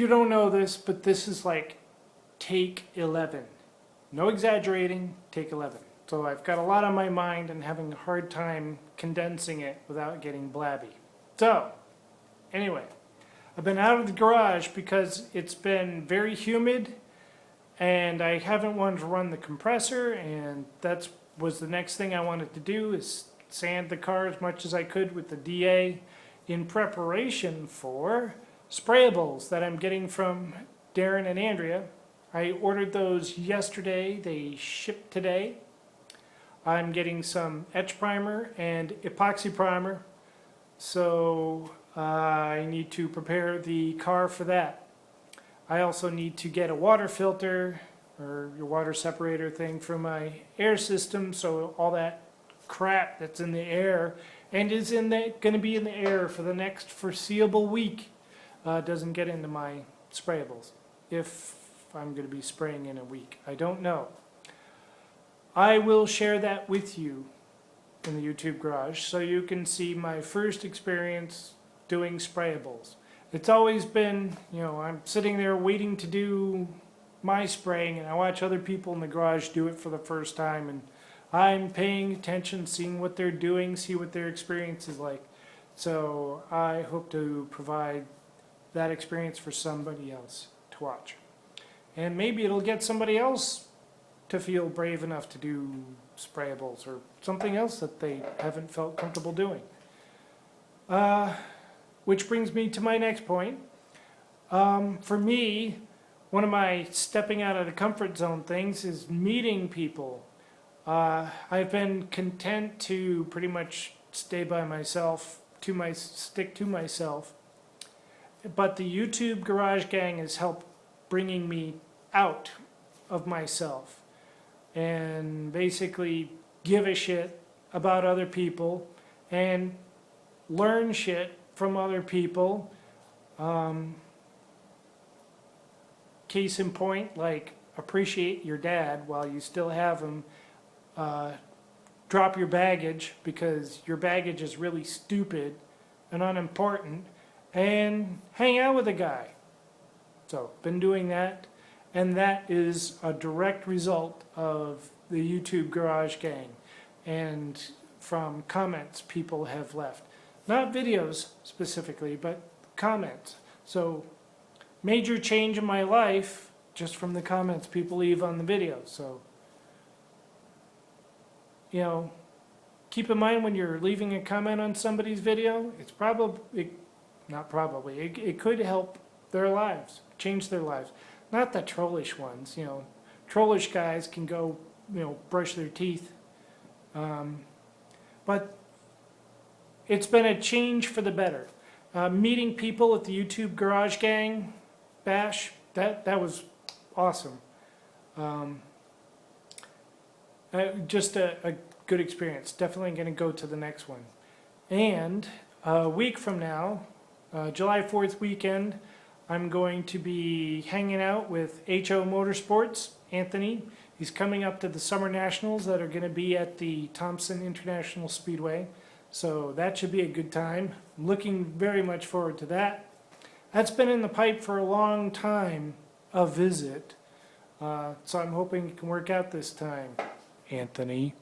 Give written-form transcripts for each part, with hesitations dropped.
don't know this, but this is like take 11. No exaggerating, take 11. So I've got a lot on my mind and having a hard time condensing it without getting blabby. So, anyway, I've been out of the garage because it's been very humid and I haven't wanted to run the compressor, and that was the next thing I wanted to do, is sand the car as much as I could with the DA in preparation for sprayables that I'm getting from Darren and Andrea. I ordered those yesterday, they shipped today. I'm getting some etch primer and epoxy primer, so I need to prepare the car for that. I also need to get a water filter or your water separator thing for my air system, so all that crap that's in the air and is going to be in the air for the next foreseeable week doesn't get into my sprayables, if I'm going to be spraying in a week. I don't know. I will share that with you in the YouTube garage so you can see my first experience doing sprayables. It's always been, I'm sitting there waiting to do my spraying, and I watch other people in the garage do it for the first time, and I'm paying attention, seeing what they're doing, see what their experience is like. So I hope to provide that experience for somebody else to watch. And maybe it'll get somebody else to feel brave enough to do sprayables or something else that they haven't felt comfortable doing. Which brings me to my next point. For me, one of my stepping out of the comfort zone things is meeting people. I've been content to pretty much stay by myself, stick to myself. But the YouTube Garage Gang has helped bringing me out of myself and basically give a shit about other people and learn shit from other people. Case in point, like, appreciate your dad while you still have him. Drop your baggage because your baggage is really stupid and unimportant, and hang out with a guy. So, been doing that, and that is a direct result of the YouTube Garage Gang and from comments people have left. Not videos specifically, but comments. So, major change in my life just from the comments people leave on the video. So, keep in mind when you're leaving a comment on somebody's video, it's it could help their lives, change their lives. Not the trollish ones, trollish guys can go, brush their teeth. But it's been a change for the better. Meeting people at the YouTube Garage Gang Bash, that was awesome. Just a good experience. Definitely going to go to the next one. And a week from now, July 4th weekend, I'm going to be hanging out with HO Motorsports, Anthony. He's coming up to the Summer Nationals that are going to be at the Thompson International Speedway. So that should be a good time. I'm looking very much forward to that. That's been in the pipe for a long time, a visit. So I'm hoping it can work out this time, Anthony.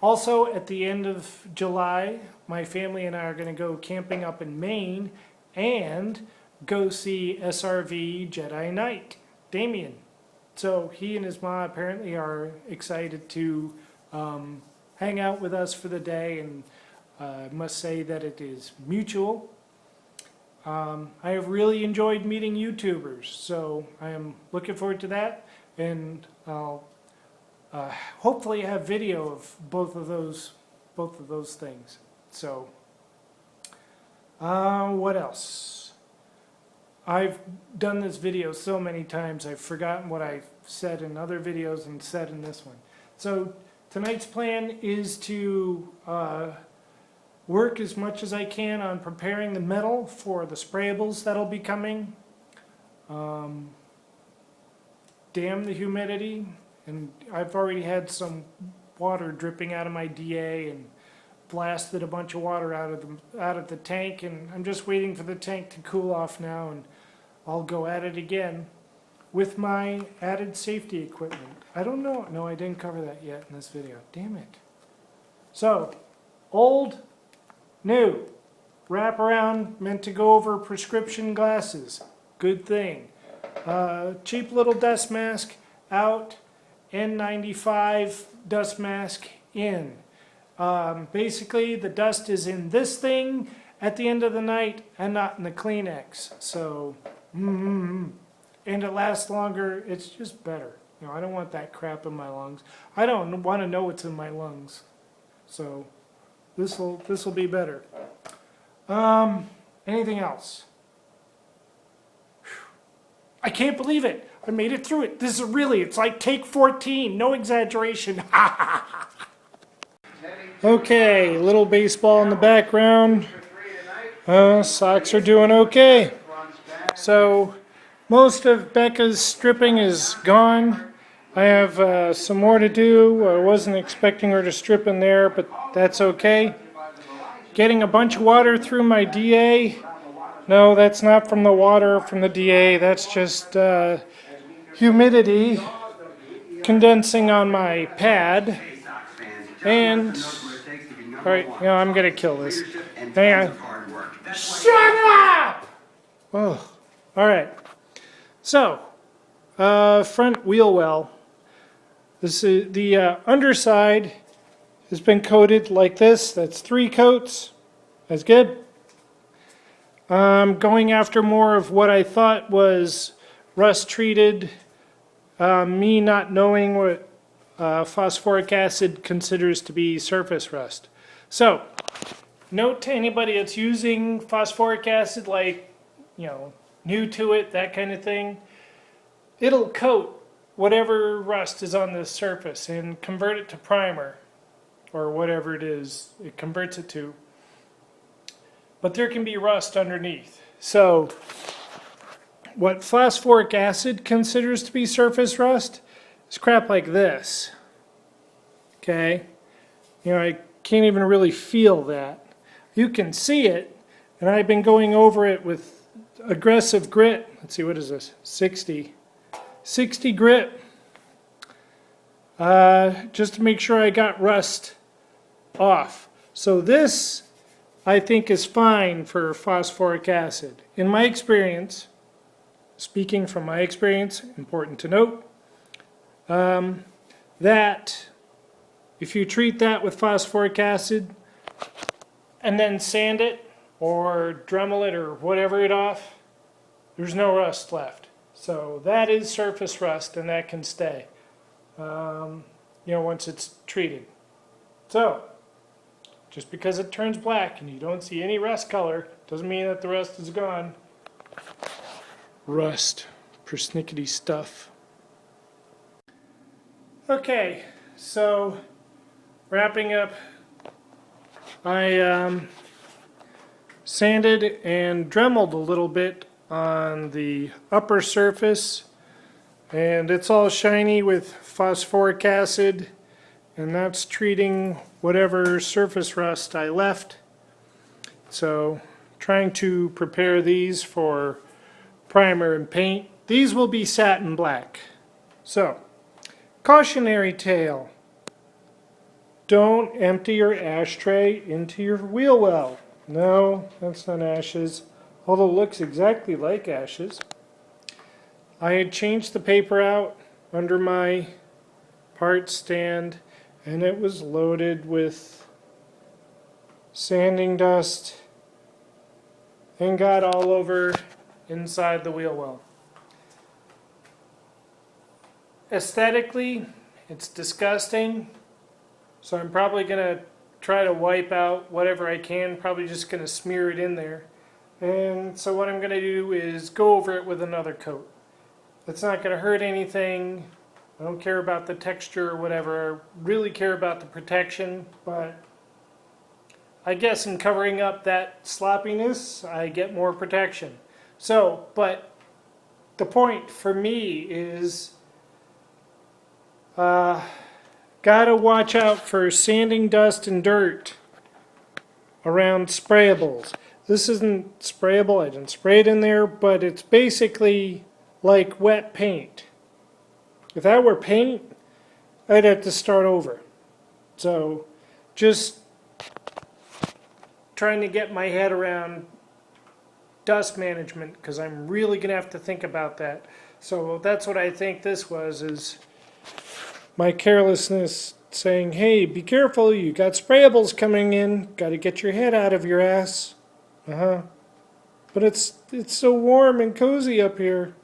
Also, at the end of July, my family and I are going to go camping up in Maine and go see SRV Jedi Knight, Damien. So he and his mom apparently are excited to hang out with us for the day, and I must say that it is mutual. I have really enjoyed meeting YouTubers, so I am looking forward to that, and I'll hopefully have video of both of those things. So, what else? I've done this video so many times, I've forgotten what I've said in other videos and said in this one. So, tonight's plan is to work as much as I can on preparing the metal for the sprayables that'll be coming. Damn the humidity. And I've already had some water dripping out of my DA, and blasted a bunch of water out of the tank, and I'm just waiting for the tank to cool off now, and I'll go at it again with my added safety equipment. I don't know. No, I didn't cover that yet in this video. Damn it. So, old, new. Wraparound, meant to go over prescription glasses. Good thing. Cheap little dust mask out. N95 dust mask in. Basically, the dust is in this thing at the end of the night and not in the Kleenex. So, and it lasts longer. It's just better. You know, I don't want that crap in my lungs. I don't want to know what's in my lungs. So, this will be better. Anything else? I can't believe it. I made it through it. This is really, it's like take 14. No exaggeration. Okay, little baseball in the background. Sox are doing okay. So, most of Becca's stripping is gone. I have some more to do. I wasn't expecting her to strip in there, but that's okay. Getting a bunch of water through my DA. No, that's not from the water from the DA. That's just humidity condensing on my pad. And, alright, you know, I'm going to kill this. Hang on. Shut up! Oh, alright. So, front wheel well. This is the underside has been coated like this. That's 3 coats. That's good. Going after more of what I thought was rust treated. Me not knowing what phosphoric acid considers to be surface rust. So, note to anybody that's using phosphoric acid, like, you know, new to it, that kind of thing, it'll coat whatever rust is on the surface and convert it to primer, or whatever it is it converts it to. But there can be rust underneath. So, what phosphoric acid considers to be surface rust is crap like this. Okay? You know, I can't even really feel that. You can see it, and I've been going over it with aggressive grit. Let's see, what is this? 60 grit. Just to make sure I got rust off. So this, I think, is fine for phosphoric acid. In my experience, speaking from my experience, important to note, that if you treat that with phosphoric acid and then sand it or Dremel it or whatever it off, there's no rust left. So that is surface rust, and that can stay, you know, once it's treated. So, just because it turns black and you don't see any rust color doesn't mean that the rust is gone. Rust, persnickety stuff. Okay, so wrapping up, I sanded and Dremeled a little bit on the upper surface, and it's all shiny with phosphoric acid, and that's treating whatever surface rust I left. So, trying to prepare these for primer and paint. These will be satin black. So, cautionary tale. Don't empty your ashtray into your wheel well. No, that's not ashes, although it looks exactly like ashes. I had changed the paper out under my part stand, and it was loaded with sanding dust and got all over inside the wheel well. Aesthetically, it's disgusting, so I'm probably going to try to wipe out whatever I can, probably just going to smear it in there. And so what I'm going to do is go over it with another coat. It's not going to hurt anything. I don't care about the texture or whatever. I really care about the protection, but I guess in covering up that sloppiness, I get more protection. So, but the point for me is gotta watch out for sanding dust and dirt around sprayables. This isn't sprayable, I didn't spray it in there, but it's basically like wet paint. If that were paint, I'd have to start over. So just trying to get my head around dust management, because I'm really going to have to think about that. So that's what I think this was, is my carelessness saying, hey, be careful, you got sprayables coming in, got to get your head out of your ass. But it's so warm and cozy up here.